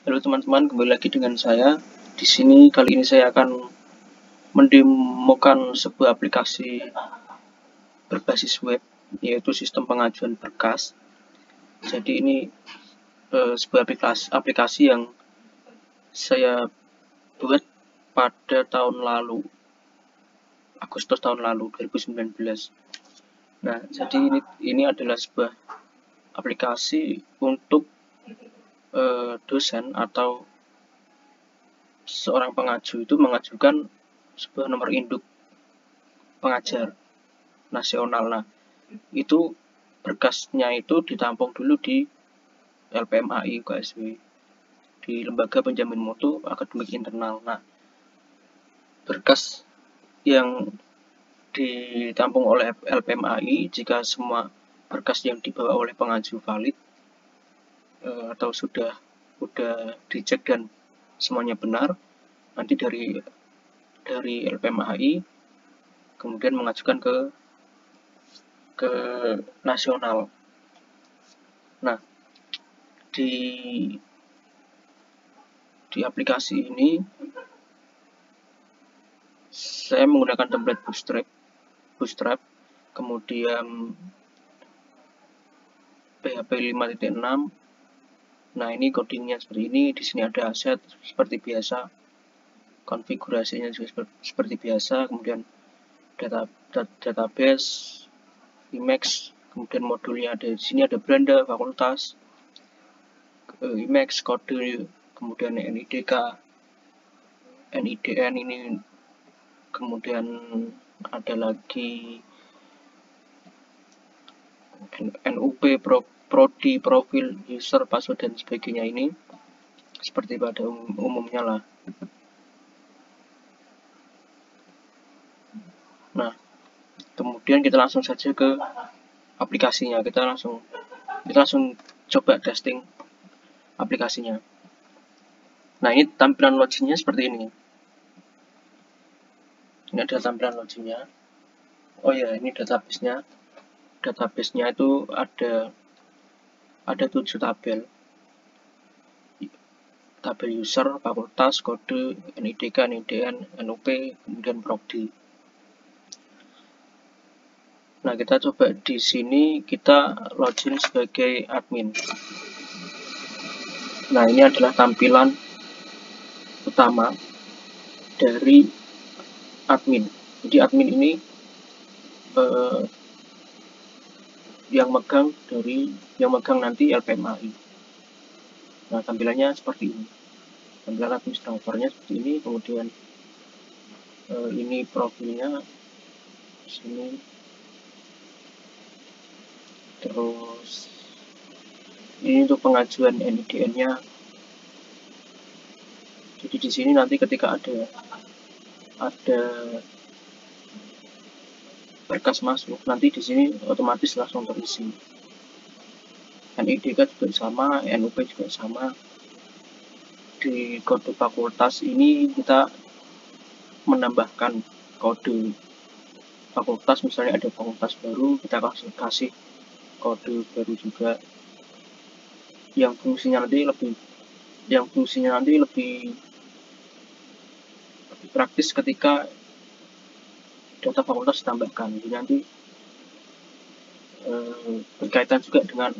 Halo teman-teman, kembali lagi dengan saya. Di sini kali ini saya akan mendemokan sebuah aplikasi berbasis web, yaitu sistem pengajuan berkas. Jadi ini sebuah aplikasi yang saya buat pada tahun lalu, Agustus tahun lalu, 2019. Nah, jadi ini adalah sebuah aplikasi untuk dosen atau seorang pengaju itu mengajukan sebuah nomor induk pengajar nasional. Nah, itu berkasnya itu ditampung dulu di LPMAI UKSW, di Lembaga Penjamin Mutu Akademik Internal. Nah, berkas yang ditampung oleh LPMAI, jika semua berkas yang dibawa oleh pengaju valid atau sudah dicek dan semuanya benar, nanti dari LPMAI kemudian mengajukan ke nasional. Nah, di aplikasi ini saya menggunakan template Bootstrap, kemudian PHP 5.6. Nah, ini codingnya seperti ini. Di sini ada aset seperti biasa, konfigurasinya juga seperti biasa, kemudian database, Emacs, kemudian modulnya ada di sini, ada beranda, fakultas, Emacs, kode, kemudian NIDK, NIDN ini, kemudian ada lagi NUP, prodi, profil, user, password, dan sebagainya. Ini seperti pada umumnya lah. Nah, kemudian kita langsung saja ke aplikasinya. Kita langsung coba testing aplikasinya. Nah, ini tampilan loginnya seperti ini. Ini ada tampilan loginnya. Oh ya, ini database-nya. Database-nya itu ada 7 tabel. Tabel user, fakultas, kode, NIDK, NIDN, NUP, kemudian prodi. Nah, kita coba di sini kita login sebagai admin. Nah, ini adalah tampilan utama dari admin. Jadi admin ini yang megang nanti LPMAI. Nah, tampilannya seperti ini. Tampilan administratornya seperti ini, kemudian ini profilnya di sini. Terus ini untuk pengajuan NIDN-nya. Jadi di sini nanti ketika ada berkas masuk, nanti di sini otomatis langsung terisi. NIDK juga sama, NUP juga sama. Di kode fakultas ini kita menambahkan kode fakultas, misalnya ada fakultas baru, kita kasih kode baru juga, yang fungsinya nanti lebih praktis ketika data fakultas ditambahkan. Jadi nanti berkaitan juga dengan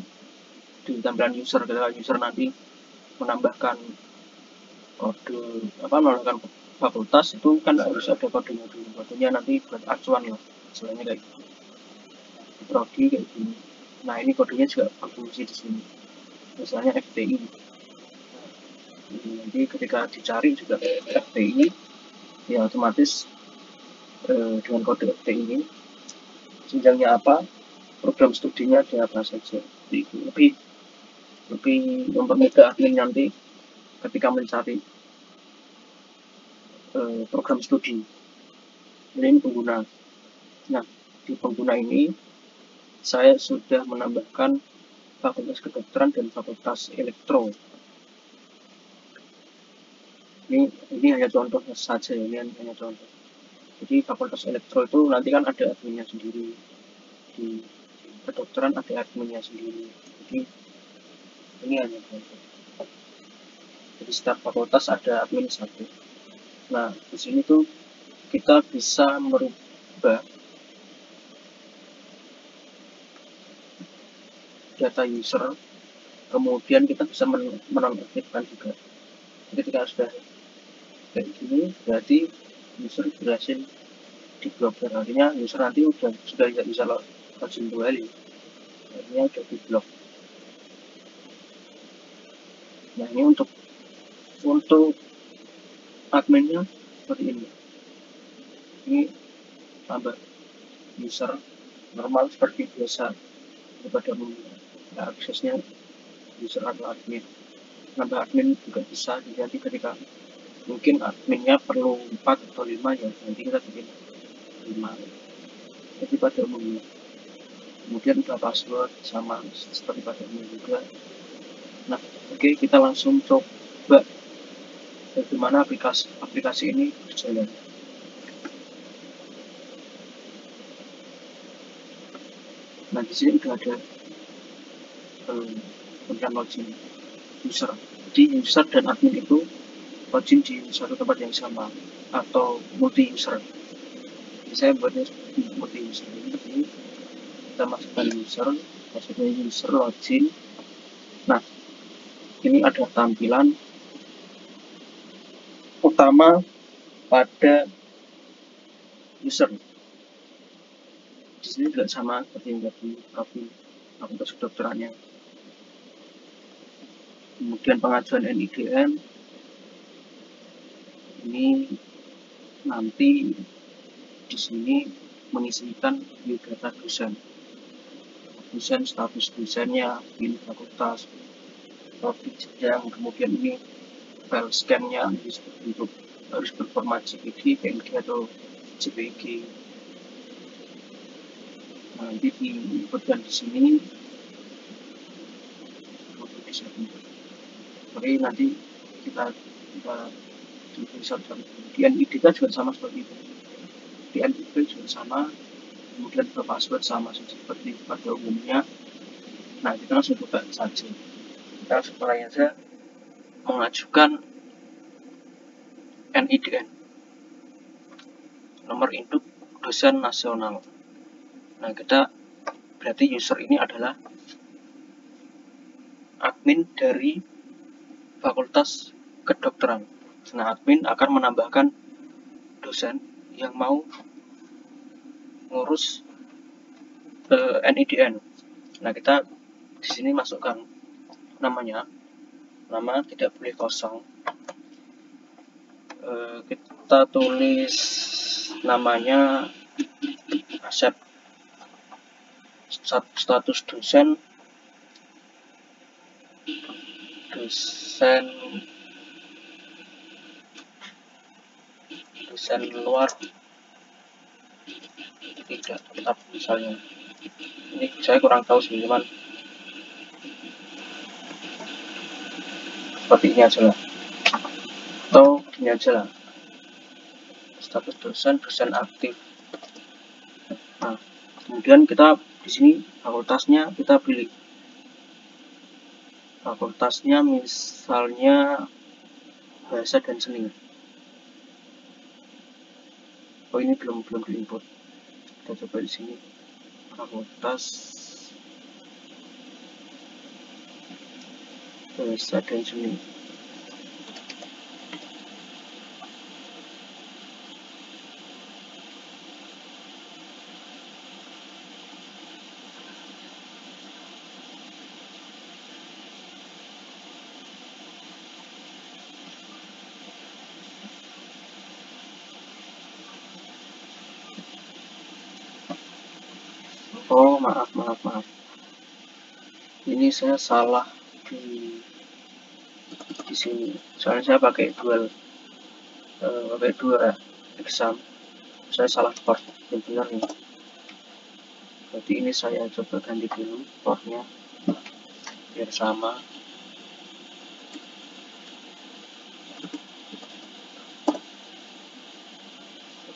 di tampilan user, ketika user nanti menambahkan menambahkan fakultas, itu kan harus ada kodenya dulu. Kodenya nanti buat acuan lah, istilahnya kayak gitu. Di prodi kayak gini. Nah, ini kodenya juga berfungsi di sini. Misalnya FTI. Nanti ketika dicari juga FTI, ya otomatis dengan kode FTI ini jenjangnya apa, program studinya ada apa saja. Jadi lebih mempermudah admin nanti ketika mencari program studi. Ini pengguna. Nah, di pengguna ini saya sudah menambahkan fakultas kedokteran dan fakultas elektro. Ini hanya contoh saja, ini hanya contoh. Jadi fakultas elektro itu nanti kan ada adminnya sendiri, di kedokteran ada adminnya sendiri. Jadi ini hanya contoh. di setiap fakultas ada admin 1. Nah, di sini tuh kita bisa merubah data user, kemudian kita bisa menonaktifkan juga. Ketika sudah kayak gini, berarti user berhasil diblokir. Artinya user nanti sudah tidak bisa login kembali, artinya sudah diblok. Nah, ini untuk adminnya seperti ini. Ini tambah user normal seperti biasa daripada aksesnya user atau admin. Nambah admin juga bisa, nanti ketika mungkin adminnya perlu 4 atau 5, ya nanti kita bikin 5. Jadi pada umumnya kemudian udah password sama seperti pada umumnya juga. Nah, oke, kita langsung coba bagaimana aplikasi ini berjalan. Nah, di sini udah ada tentang login user. Jadi user dan admin itu login di suatu tempat yang sama atau multi user. Jadi saya buatnya multi user. Jadi kita masukkan user, maksudnya user login. Nah, ini ada tampilan utama pada user. Di sini juga sama seperti yang tadi profil fakultas kedokterannya. Kemudian pengajuan NIDM ini nanti di sini mengisikan biodata dosen, status dosennya, pilih fakultas, topik jenjang, kemudian ini file scan-nya untuk harus berformat JPG, PNG atau JPG. Nanti diinputkan di sini. Oke, nanti kita bisa di NID juga sama seperti itu. Di NID juga sama, kemudian password sama seperti pada umumnya. Nah, kita langsung buka saja. Kita langsung mulai aja mengajukan NIDN, nomor induk dosen nasional. Nah, kita berarti user ini adalah admin dari fakultas kedokteran. Nah, admin akan menambahkan dosen yang mau ngurus NIDN. Nah, kita di sini masukkan namanya, nama tidak boleh kosong. Kita tulis namanya Asep, status dosen luar tidak tetap, misalnya. Ini saya kurang tahu sih, cuman seperti ini aja lah, atau ini aja lah, status dosen aktif. Nah, kemudian kita di sini fakultasnya kita pilih fakultasnya, misalnya bahasa dan seni. Oh, ini belum diinput. Kita coba di sini fakultas bahasa dan seni. Oh, maaf. Ini saya salah di sini. Soalnya saya pakai dua exam. Saya salah port yang benar nih. Jadi ini saya coba ganti dulu portnya biar sama.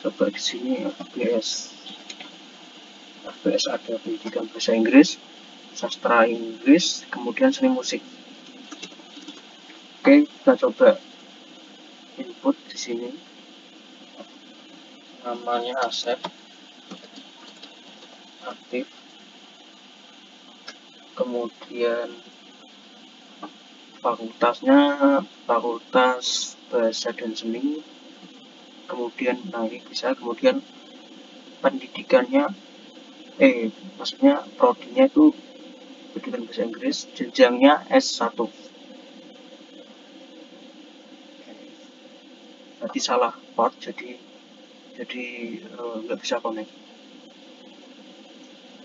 Coba di sini FBS ada pendidikan bahasa Inggris, sastra Inggris, kemudian seni musik. Oke, kita coba input di sini. Namanya Asep, aktif. Kemudian fakultasnya Fakultas Bahasa dan Seni. Kemudian ini bisa, kemudian pendidikannya maksudnya prodinya itu pendidikan bahasa Inggris, jenjangnya S1. Berarti salah port, jadi nggak bisa connect.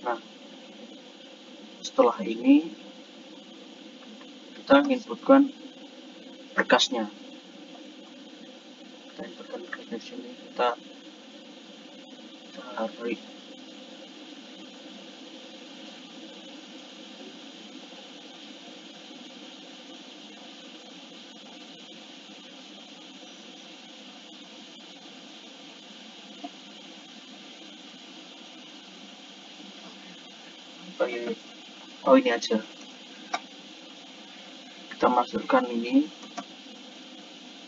Nah, setelah ini kita inputkan berkasnya. Kita inputkan berkasnya di sini, kita cari ini aja. Kita masukkan ini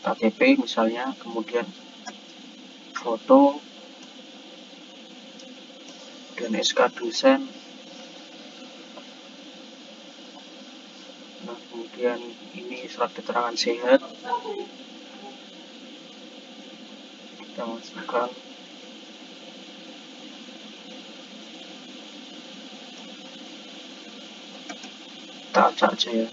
KTP misalnya, kemudian foto dan SK dosen. Nah, kemudian ini surat keterangan sehat, kita masukkan. Kita acak aja ya.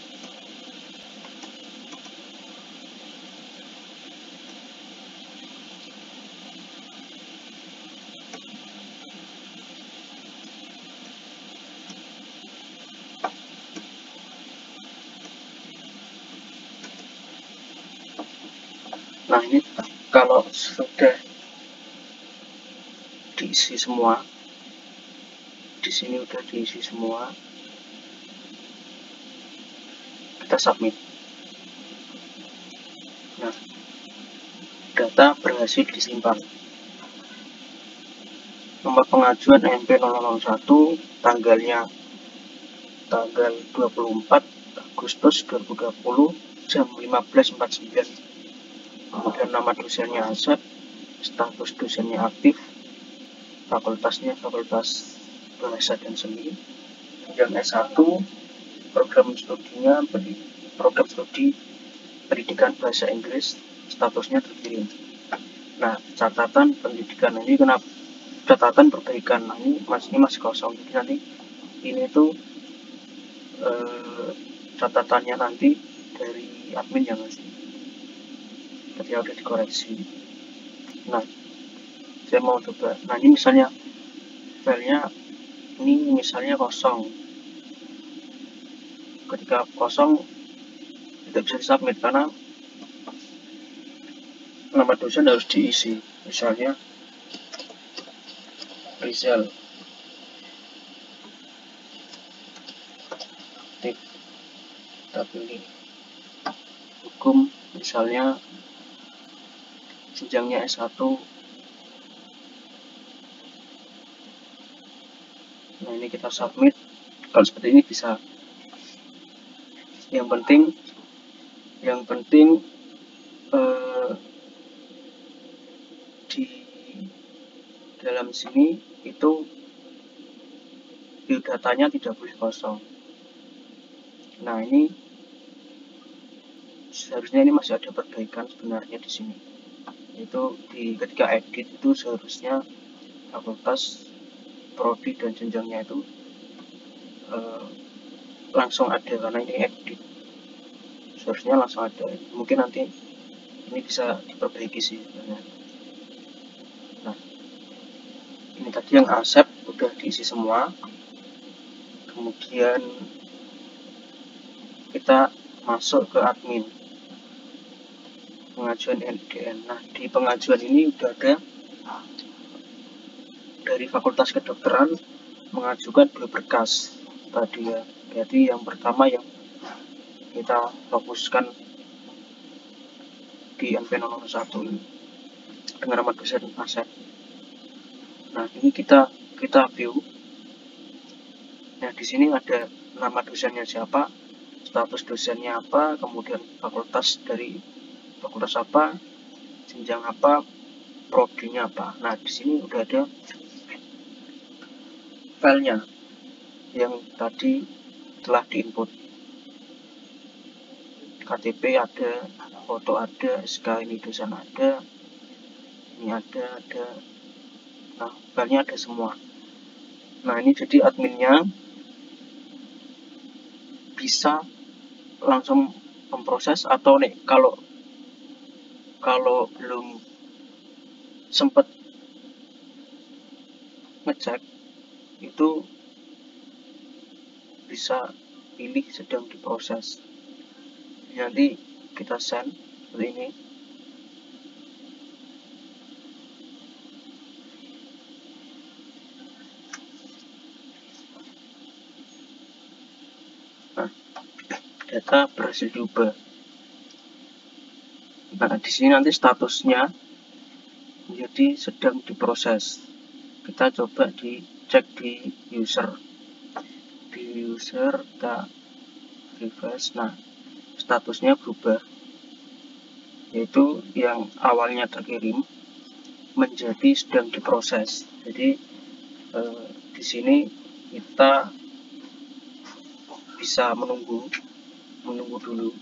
Nah, ini kalau sudah diisi semua, di sini udah diisi semua, kita submit. Nah, data berhasil disimpan. Nomor pengajuan MP001, tanggalnya tanggal 24 Agustus 2020 jam 15.49. Kemudian nama dosennya Asep, status dosennya aktif, fakultasnya Fakultas Bahasa dan Seni, yang S1, program studinya program studi pendidikan bahasa Inggris, statusnya terkirim. Nah, catatan pendidikan ini kenapa catatan perbaikan, nah ini masih kosong, jadi nanti ini tuh catatannya nanti dari admin yang ngasih ketika udah dikoreksi. Nah, saya mau coba, nah ini misalnya filenya ini misalnya kosong. Ketika kosong tidak bisa submit karena nama dosen harus diisi, misalnya Rizal aktif, kita pilih hukum, misalnya jenjangnya S1. Nah, ini kita submit. Kalau seperti ini bisa. Yang penting di dalam sini itu biodatanya tidak boleh kosong. Nah, ini seharusnya ini masih ada perbaikan sebenarnya di sini. Itu ketika edit itu seharusnya fakultas, prodi dan jenjangnya itu langsung ada, karena ini edit seharusnya langsung ada. Mungkin nanti ini bisa diperbaiki sih sebenarnya. Nah, ini tadi yang Asep udah diisi semua. Kemudian kita masuk ke admin pengajuan NDN. Nah, di pengajuan ini udah ada dari Fakultas Kedokteran mengajukan 2 berkas tadi ya. Jadi yang pertama yang kita fokuskan di MP001 ini dengan nama dosen Asep. Nah, ini kita view. Nah, di sini ada nama dosennya siapa, status dosennya apa, kemudian fakultas dari fakultas apa, jenjang apa, prodinya apa. Nah, di sini udah ada filenya yang tadi telah diinput. KTP ada, foto ada, SK ini dosen ada, ini ada. Nah, filenya ada semua. Nah, ini jadi adminnya bisa langsung memproses, atau nih kalau belum sempat ngecek itu bisa pilih sedang diproses. Nanti kita send seperti ini. Nah, data berhasil diubah. Nah, di sini nanti statusnya menjadi sedang diproses. Kita coba dicek di user. Di user kita refresh. Nah, statusnya berubah, yaitu yang awalnya terkirim menjadi sedang diproses. Jadi di sini kita bisa menunggu dulu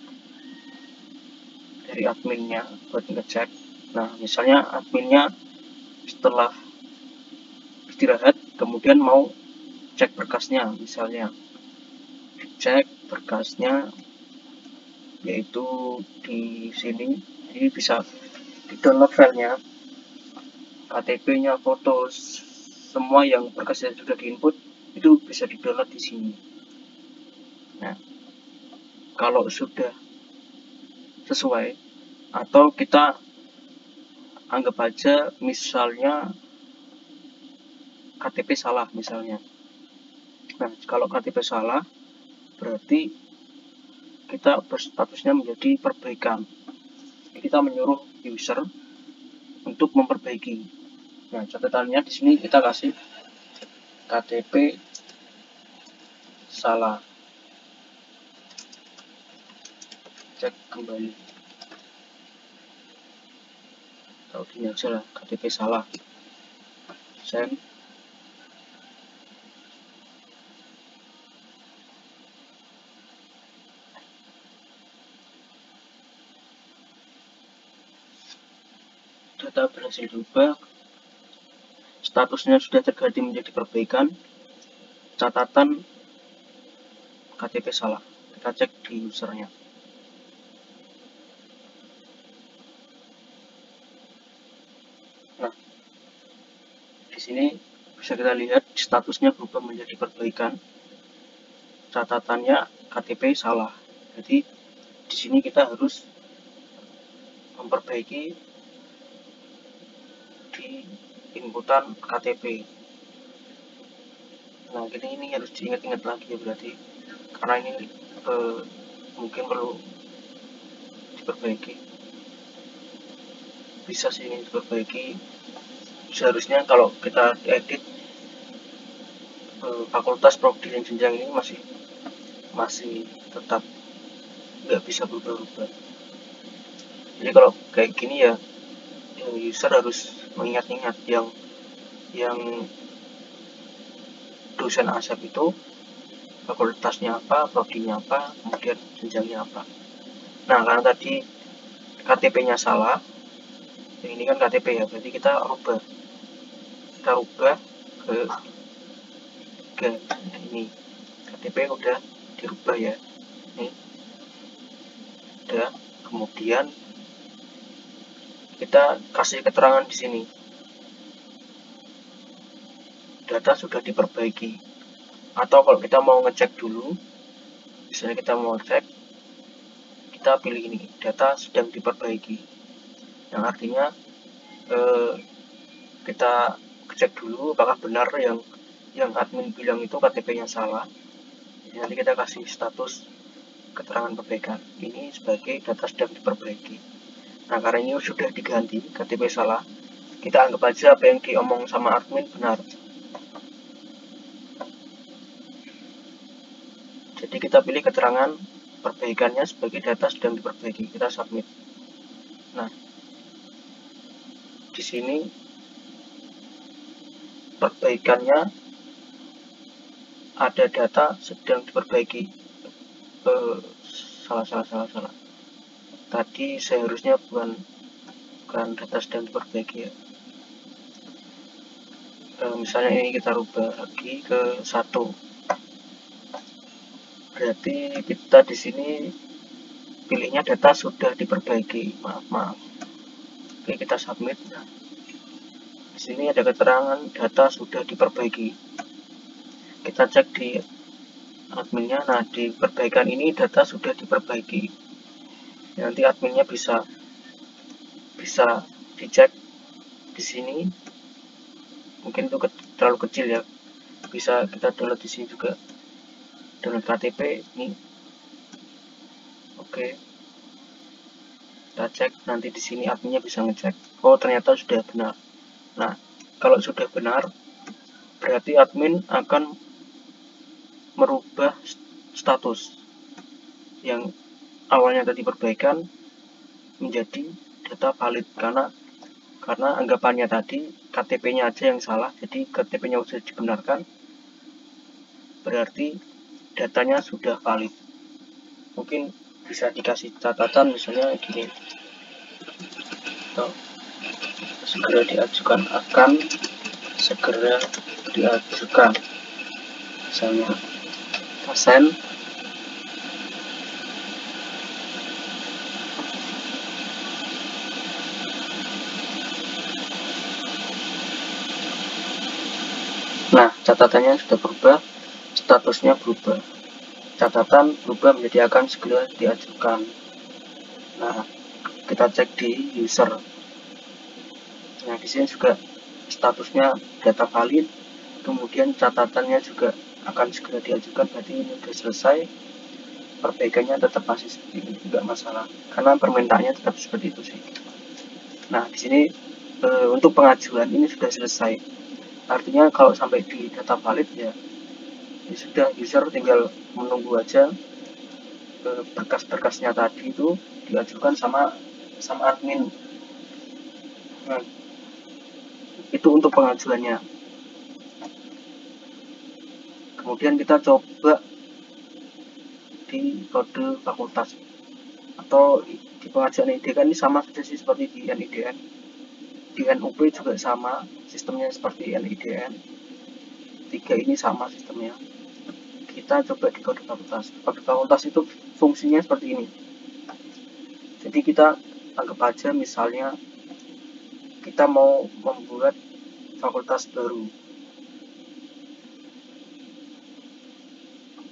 dari adminnya buat ngecek. Nah, misalnya adminnya setelah istirahat kemudian mau cek berkasnya, misalnya dicek berkasnya yaitu di sini. Jadi bisa di download filenya, KTP-nya, foto, semua yang berkasnya sudah diinput itu bisa di download di sini. Nah, kalau sudah sesuai, atau kita anggap aja misalnya KTP salah misalnya. Nah, kalau KTP salah berarti kita berstatusnya menjadi perbaikan. Kita menyuruh user untuk memperbaiki. Nah, catatannya di sini kita kasih KTP salah. Cek kembali. Tahu gini aja lah, KTP salah. Send. Data berhasil diubah, statusnya sudah terganti menjadi perbaikan, catatan KTP salah. Kita cek di usernya. Nah, di sini bisa kita lihat statusnya berubah menjadi perbaikan, catatannya KTP salah. Jadi di sini kita harus memperbaiki di inputan KTP. Nah, ini harus diingat-ingat lagi ya berarti, karena ini mungkin perlu diperbaiki. Bisa sih ini diperbaiki. Seharusnya kalau kita edit fakultas prodi dan jenjang ini masih tetap nggak bisa berubah-ubah. Jadi kalau kayak gini ya user harus mengingat-ingat yang dosen asap itu fakultasnya apa, prodinya apa, kemudian jenjangnya apa. Nah, karena tadi KTP-nya salah, ini kan KTP ya, berarti kita rubah ke ini. KTP udah dirubah ya, ini udah. Kemudian kita kasih keterangan di sini, data sudah diperbaiki. Atau kalau kita mau ngecek dulu, misalnya kita mau cek, kita pilih ini, data sedang diperbaiki, yang artinya kita cek dulu apakah benar yang admin bilang itu KTP-nya salah. Jadi nanti kita kasih status keterangan perbaikan, ini sebagai data sedang diperbaiki. Nah, karena ini sudah diganti KTP salah, kita anggap aja apa yang diomong sama admin benar. Jadi kita pilih keterangan perbaikannya sebagai data sedang diperbaiki. Kita submit. Nah, di sini perbaikannya ada data sedang diperbaiki. Salah. Tadi seharusnya bukan data sedang diperbaiki ya. Misalnya ini kita rubah lagi ke 1. Berarti kita di sini pilihnya data sudah diperbaiki. Maaf. Oke, kita submit. Nah, di sini ada keterangan data sudah diperbaiki. Kita cek di adminnya. Nah, di perbaikan ini data sudah diperbaiki. Nanti adminnya bisa dicek di sini. Mungkin itu terlalu kecil ya. Bisa kita download di sini juga. Download KTP ini. Oke. Kita cek nanti di sini adminnya bisa ngecek. Oh, ternyata sudah benar. Nah, kalau sudah benar berarti admin akan merubah status yang awalnya tadi perbaikan menjadi data valid karena anggapannya tadi KTP-nya aja yang salah, jadi KTP-nya sudah dibenarkan, berarti datanya sudah valid. Mungkin bisa dikasih catatan misalnya gini, segera diajukan, akan segera diajukan, misalnya pasien. Nah, catatannya sudah berubah, statusnya berubah. Catatan berubah menjadi akan segera diajukan. Nah, kita cek di user. Nah, di sini juga statusnya data valid, kemudian catatannya juga akan segera diajukan. Berarti ini sudah selesai. Perbaikannya tetap masih seperti ini, tidak masalah. Karena permintaannya tetap seperti itu sih. Nah, di sini untuk pengajuan ini sudah selesai. Artinya kalau sampai di data valid ya sudah, user tinggal menunggu aja berkas-berkasnya tadi itu diajukan sama admin. Nah, itu untuk pengajuannya. Kemudian kita coba di kode fakultas atau di pengajuan IDN ini sama saja sih seperti di NIDN. Di NUP juga sama sistemnya seperti NIDN. 3 ini sama sistemnya. Kita coba di kode fakultas. Kode fakultas itu fungsinya seperti ini. Jadi kita anggap aja misalnya kita mau membuat fakultas baru.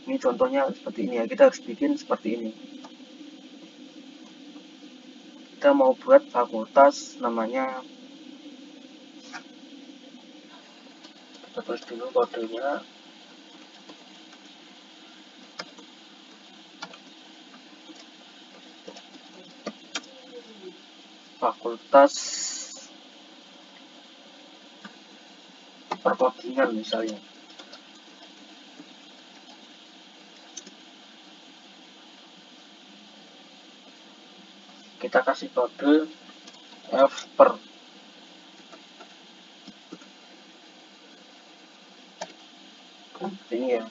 Ini contohnya seperti ini ya, kita harus bikin seperti ini. Kita mau buat fakultas namanya, kita tulis dulu kodenya. Fakultas perkodingan misalnya. Kita kasih kode F/. Ini ya,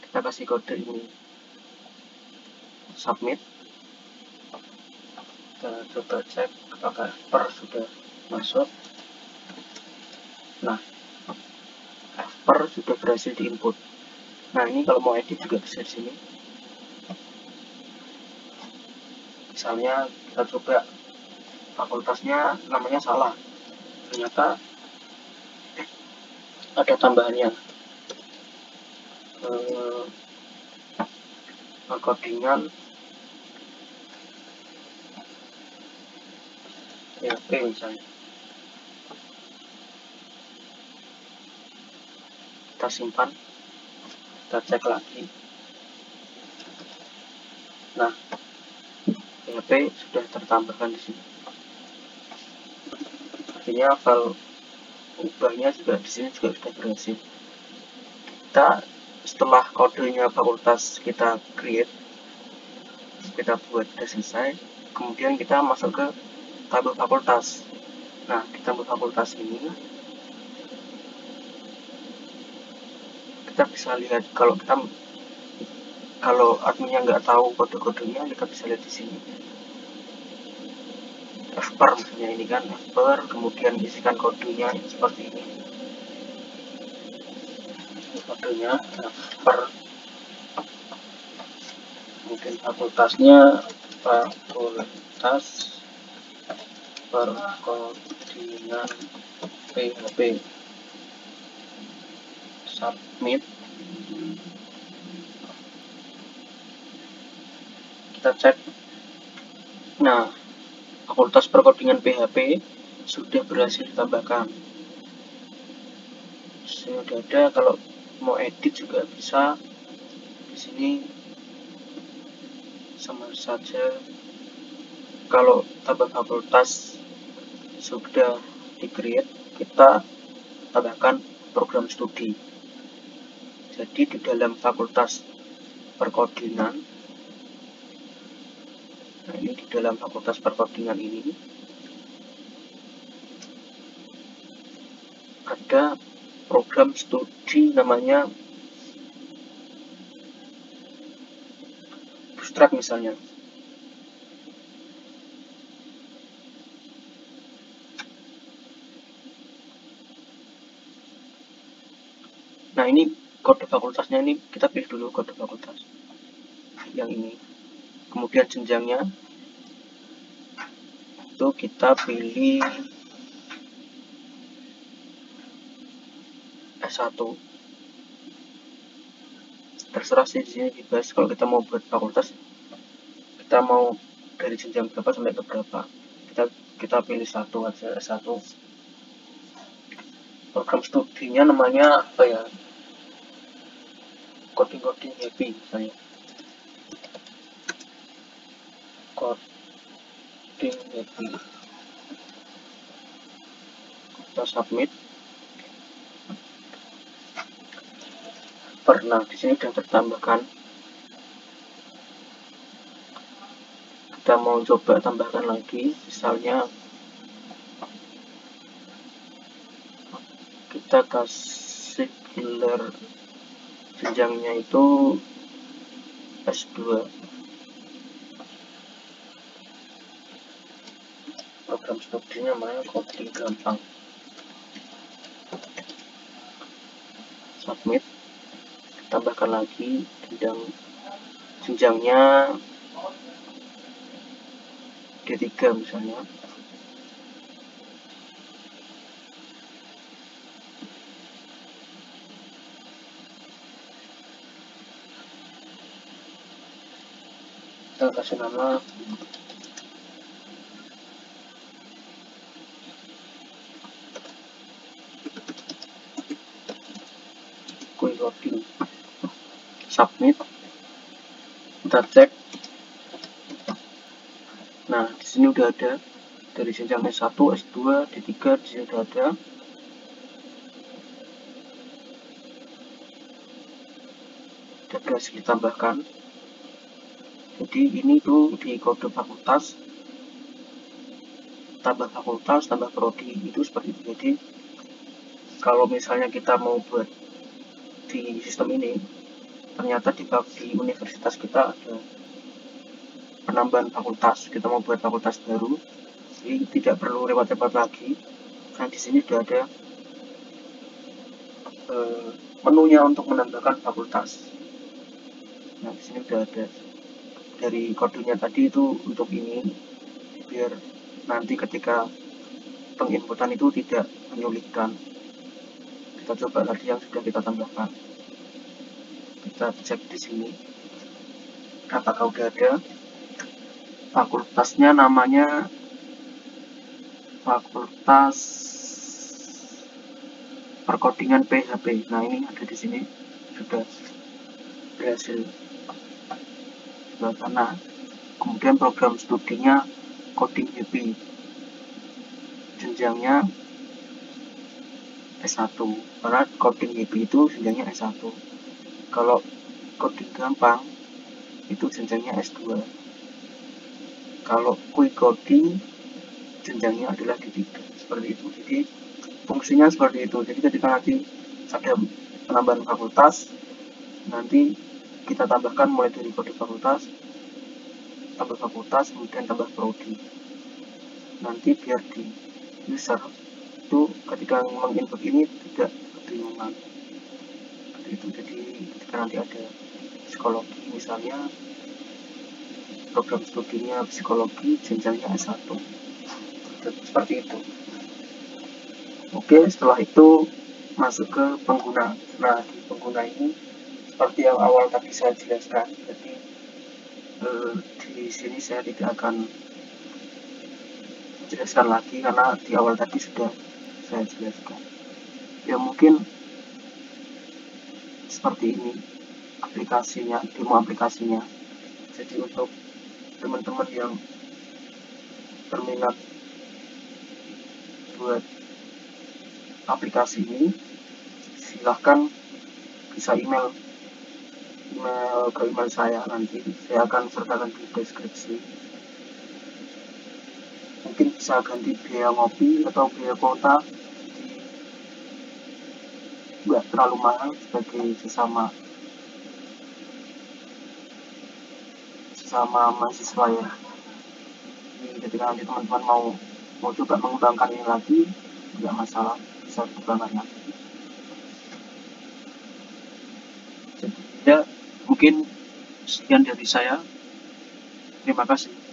kita kasih kode ini, submit. Kita coba cek apakah F/per sudah masuk. Nah, F/per sudah berhasil diinput. Nah, ini kalau mau edit juga bisa di sini. Misalnya kita coba fakultasnya namanya salah, ternyata ada tambahannya, perkodingan PHP misalnya. Kita simpan, kita cek lagi. Nah, PHP sudah tertambahkan di sini. Artinya file ubahnya juga di sini juga sudah berhasil. Kita setelah kodenya fakultas kita create, kita buat sudah selesai, kemudian kita masuk ke tabel fakultas. Nah, di tabel fakultas ini kita bisa lihat kalau adminnya nggak tahu kode-kodenya, kita bisa lihat di sini. Fper misalnya ini kan fper, kemudian isikan kodenya seperti ini. Kodenya fper, kemudian fakultasnya fakultas perkodingan PHP, submit. Kita cek. Nah, fakultas perkodingan PHP sudah berhasil ditambahkan. Sudah ada, kalau mau edit juga bisa. Di sini sama saja. Kalau tabel fakultas sudah di-create, kita tambahkan program studi. Jadi di dalam fakultas perkodingan, nah ini di dalam fakultas perkodingan ini ada program studi namanya Bootstrap misalnya. Nah, ini kode fakultasnya, ini kita pilih dulu kode fakultas yang ini. Kemudian jenjangnya itu kita pilih S1. Terserah sih di sini bebas. Kalau kita mau buat fakultas, kita mau dari jenjang berapa sampai ke berapa, kita pilih satu aja, S1. Program studinya namanya apa ya, coding happy misalnya, coding happy. Kita submit. Pernah di sini sudah tertambahkan. Kita mau coba tambahkan lagi, misalnya kita kasih gelar jenjangnya itu S2. Program studinya namanya coding gampang. Submit. Tambahkan lagi jenjangnya D3 misalnya. Kita kasih nama coding. Submit. Kita cek. Nah, di sini udah ada dari jenjang S1, S2, D3, di sini udah ada. Udah berhasil ditambahkan. Jadi ini tuh di kode fakultas, tambah fakultas, tambah prodi, itu seperti itu. Jadi kalau misalnya kita mau buat di sistem ini, ternyata di universitas kita ada penambahan fakultas, kita mau buat fakultas baru, jadi tidak perlu repot-repot lagi. Nah, di sini sudah ada menunya untuk menambahkan fakultas. Nah, di sini sudah ada dari kodenya tadi itu untuk ini, biar nanti ketika penginputan itu tidak menyulitkan. Kita coba tadi yang sudah kita tambahkan. Kita cek di sini apakah udah ada. Fakultasnya namanya Fakultas Perkodingan PHP. Nah, ini ada di sini sudah berhasil sebelah sana. Kemudian program studinya coding happy, jenjangnya S1, karena coding happy itu jenjangnya S1. Kalau coding gampang itu jenjangnya S2. Kalau quick coding jenjangnya adalah D3 seperti itu. Jadi fungsinya seperti itu. Jadi ketika nanti ada penambahan fakultas, nanti kita tambahkan mulai dari kode fakultas, tambah fakultas, kemudian tambah prodi. Nanti biar di user itu ketika menginput ini tidak kebingungan. Itu jadi ketika nanti ada psikologi misalnya, program studinya psikologi jenjangnya S1 seperti itu. Oke, setelah itu masuk ke pengguna. Nah, di pengguna ini seperti yang awal tadi saya jelaskan, jadi di sini saya tidak akan jelaskan lagi karena di awal tadi sudah saya jelaskan. Ya mungkin seperti ini aplikasinya, demo aplikasinya. Jadi untuk teman-teman yang berminat buat aplikasi ini, silahkan bisa email ke email saya, nanti saya akan sertakan di deskripsi. Mungkin bisa ganti biaya ngopi atau biaya kuota, nggak terlalu mahal sebagai sesama mahasiswa ya. Jadi ketika nanti teman-teman mau coba mengembangkan ini lagi, nggak masalah, bisa dikembangkan lagi. Jadi ya mungkin sekian dari saya. Terima kasih.